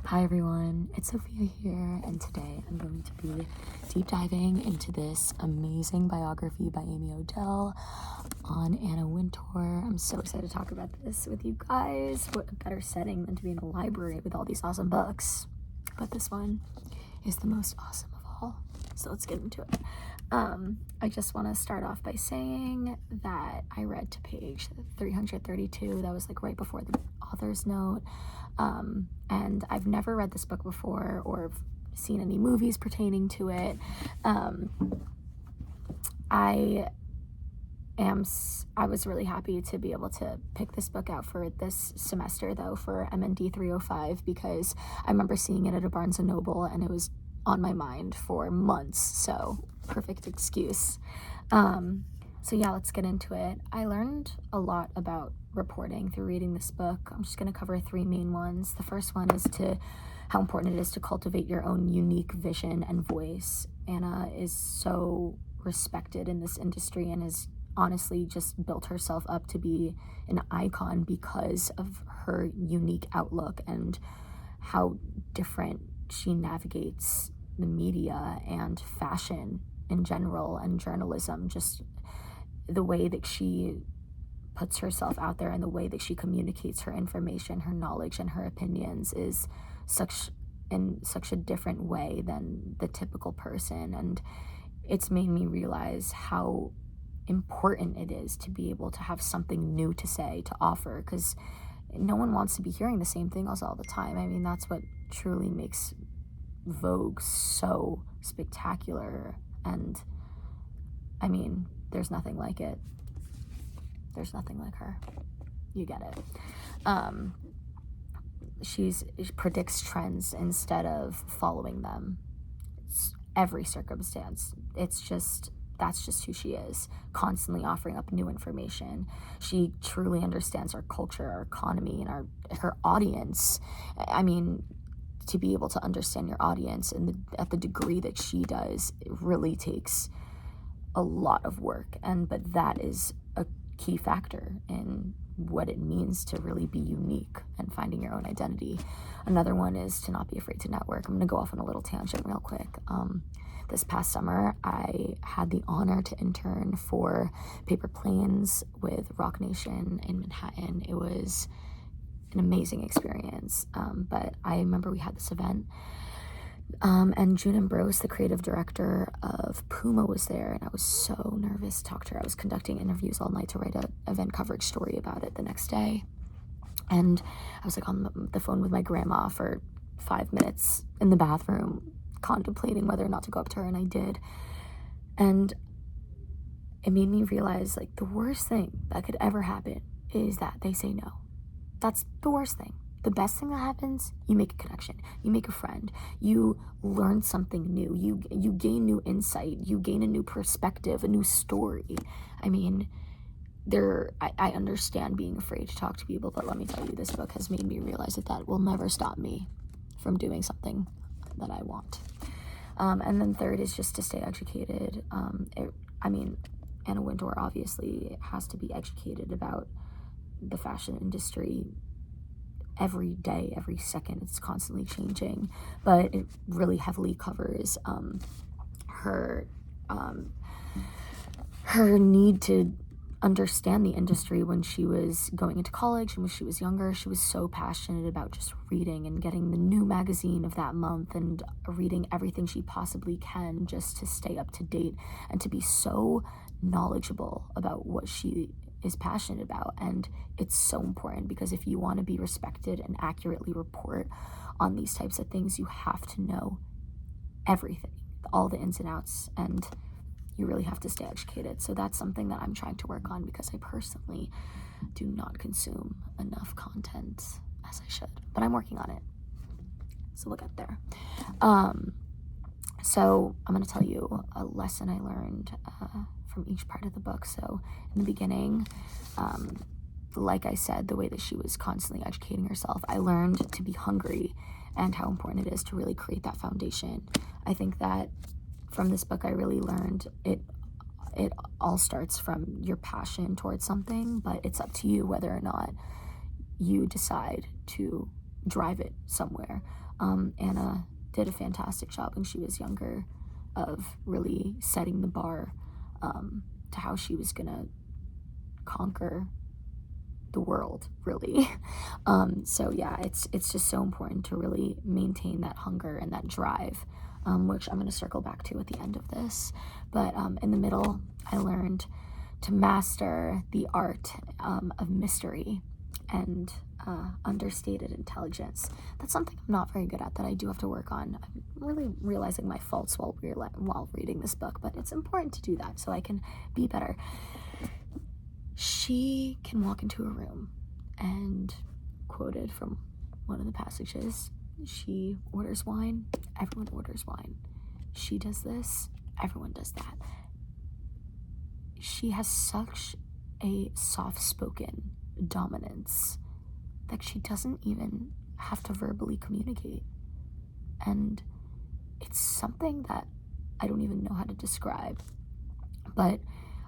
Hi everyone, it's Sophia here, and today I'm going to be deep diving into this amazing biography by Odell on Anna Wintour. I'm so excited to talk about this with you guys. What a better setting than to be in a library with all these awesome books. But this one is the most awesome of all, so let's get into it. I just want to start off by saying that I read to page 332. That was like right before the author's note. And I've never read this book before or seen any movies pertaining to it. I was really happy to be able to pick this book out for this semester, though, for MND 305, because I remember seeing it at a Barnes & Noble and it was on my mind for months, so perfect excuse. So yeah, let's get into it. I learned a lot about reporting through reading this book. I'm just going to cover three main ones. The first one is how important it is to cultivate your own unique vision and voice. Anna is so respected in this industry and has honestly just built herself up to be an icon because of her unique outlook and how different she navigates the media and fashion in general and journalism. Just the way that she puts herself out there and the way that she communicates her information, her knowledge, and her opinions is such a different way than the typical person. And it's made me realize how important it is to be able to have something new to say, to offer, because no one wants to be hearing the same thing all the time. I mean, that's what truly makes Vogue so spectacular. And I mean, there's nothing like it. There's nothing like her. You get it. She predicts trends instead of following them. Every circumstance. That's just who she is, constantly offering up new information. She truly understands our culture, our economy, and her audience. I mean, to be able to understand your audience at the degree that she does, it really takes a lot of work. But that is a key factor in what it means to really be unique and finding your own identity. Another one is to not be afraid to network. I'm going to go off on a little tangent real quick. This past summer, I had the honor to intern for Paper Planes with Rock Nation in Manhattan. It was an amazing experience. But I remember we had this event, and June Ambrose, the creative director of Puma, was there, and I was so nervous to talk to her. I was conducting interviews all night to write an event coverage story about it the next day, and I was like on the phone with my grandma for 5 minutes in the bathroom, contemplating whether or not to go up to her, and I did. And it made me realize, like, the worst thing that could ever happen is that they say no. That's the worst thing. The best thing that happens, you make a connection, you make a friend, you learn something new, you gain new insight, you gain a new perspective, a new story. I mean, I understand being afraid to talk to people, but let me tell you, this book has made me realize that will never stop me from doing something that I want. And then third is just to stay educated. Anna Wintour obviously has to be educated about the fashion industry every day, every second. It's constantly changing, but it really heavily covers her need to understand the industry. When she was going into college and when she was younger, she was so passionate about just reading and getting the new magazine of that month and reading everything she possibly can just to stay up to date and to be so knowledgeable about what she is passionate about. And it's so important, because if you want to be respected and accurately report on these types of things, you have to know everything, all the ins and outs, and you really have to stay educated. So that's something that I'm trying to work on, because I personally do not consume enough content as I should, but I'm working on it, so we'll get there. So I'm going to tell you a lesson I learned from each part of the book. So in the beginning, like I said, the way that she was constantly educating herself, I learned to be hungry and how important it is to really create that foundation. I think that from this book, I really learned it all starts from your passion towards something, but it's up to you whether or not you decide to drive it somewhere. Anna did a fantastic job when she was younger of really setting the bar to how she was gonna conquer the world, really. So yeah, it's just so important to really maintain that hunger and that drive, which I'm going to circle back to at the end of this. But in the middle, I learned to master the art of mystery and understated intelligence. That's something I'm not very good at, that I do have to work on. I'm really realizing my faults while reading this book, but it's important to do that so I can be better. She can walk into a room and, quoted from one of the passages, she orders wine, everyone orders wine. She does this, everyone does that. She has such a soft-spoken dominance that she doesn't even have to verbally communicate. And it's something that I don't even know how to describe, but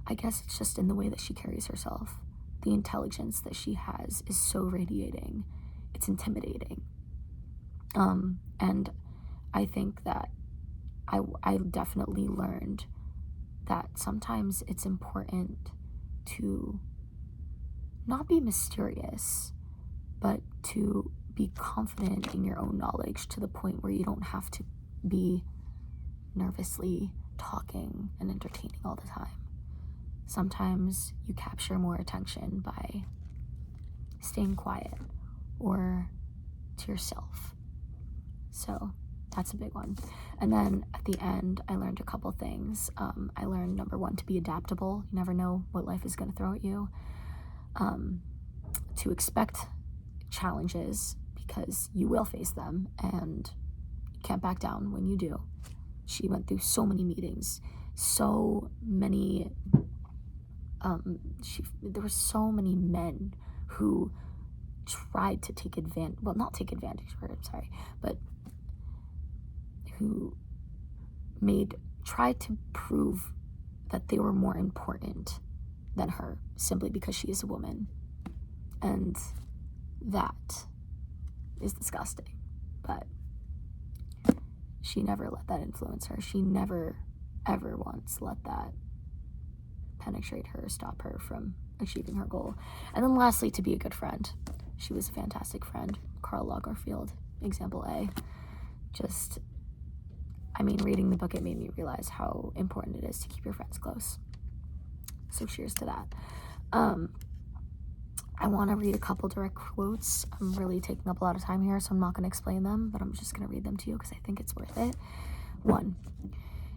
I guess it's just in the way that she carries herself. The intelligence that she has is so radiating. It's intimidating. And I think that I definitely learned that sometimes it's important to not be mysterious, but to be confident in your own knowledge to the point where you don't have to be nervously talking and entertaining all the time. Sometimes you capture more attention by staying quiet or to yourself. So that's a big one. And then at the end, I learned a couple things. I learned, number one, to be adaptable. You never know what life is going to throw at you. To expect challenges because you will face them and you can't back down when you do. She went through so many meetings, so many there were so many men who tried to take advantage, well, not take advantage of her, I'm sorry, but who tried to prove that they were more important than her simply because she is a woman. And that is disgusting, but she never let that influence her. She never, ever once let that penetrate her, stop her from achieving her goal. And then lastly, to be a good friend. She was a fantastic friend. Karl Lagerfeld, example A. Reading the book, it made me realize how important it is to keep your friends close. So cheers to that. I want to read a couple direct quotes. I'm really taking up a lot of time here, so I'm not going to explain them, but I'm just going to read them to you because I think it's worth it. 1.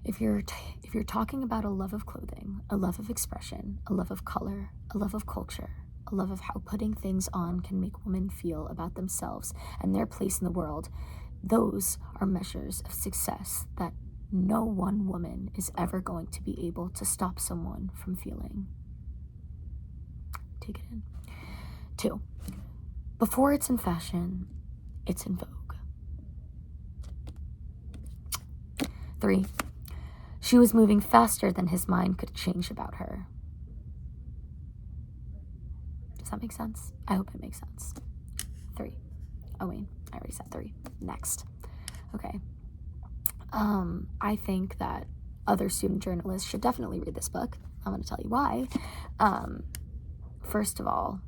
If you're talking about a love of clothing, a love of expression, a love of color, a love of culture, a love of how putting things on can make women feel about themselves and their place in the world, those are measures of success that no one woman is ever going to be able to stop someone from feeling. Take it in. 2. Before it's in fashion, it's in vogue. 3. She was moving faster than his mind could change about her. Does that make sense? I hope it makes sense. 3. Oh wait, I already said 3. Next. Okay. I think that other student journalists should definitely read this book. I'm going to tell you why. First of all,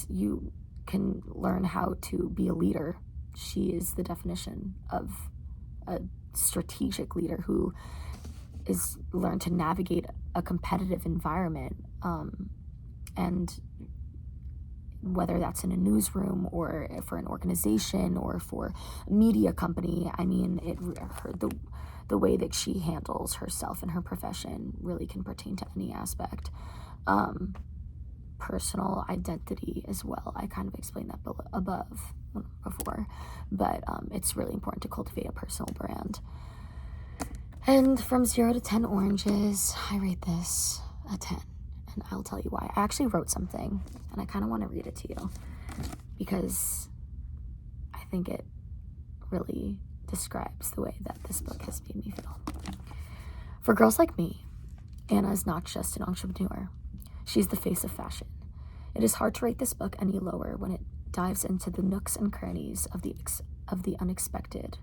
you can learn how to be a leader. She is the definition of a strategic leader who is learned to navigate a competitive environment, and whether that's in a newsroom or for an organization or for a media company. The way that she handles herself and her profession really can pertain to any aspect. Personal identity as well. I kind of explained that before, but it's really important to cultivate a personal brand. And from 0 to 10 oranges, I rate this a 10, and I'll tell you why. I actually wrote something, and I kind of want to read it to you because I think it really describes the way that this book has made me feel. For girls like me, Anna is not just an entrepreneur. She's the face of fashion. It is hard to rate this book any lower when it dives into the nooks and crannies of the unexpected,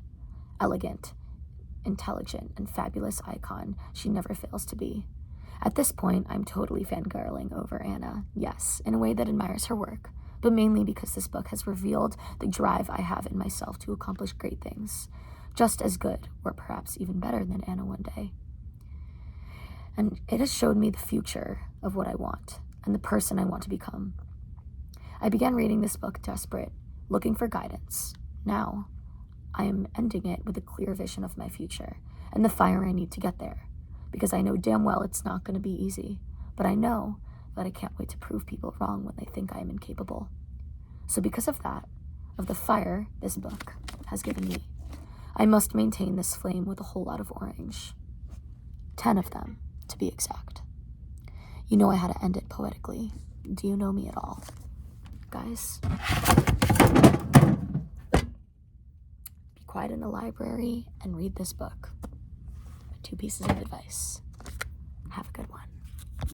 elegant, intelligent, and fabulous icon she never fails to be. At this point, I'm totally fangirling over Anna, yes, in a way that admires her work, but mainly because this book has revealed the drive I have in myself to accomplish great things, just as good, or perhaps even better than Anna one day. And it has showed me the future of what I want and the person I want to become. I began reading this book desperate, looking for guidance. Now, I am ending it with a clear vision of my future and the fire I need to get there, because I know damn well it's not going to be easy, but I know that I can't wait to prove people wrong when they think I am incapable. So because of that, of the fire this book has given me, I must maintain this flame with a whole lot of orange. 10 of them, to be exact. You know I had to end it poetically. Do you know me at all? Guys, be quiet in the library and read this book. 2 pieces of advice. Have a good one.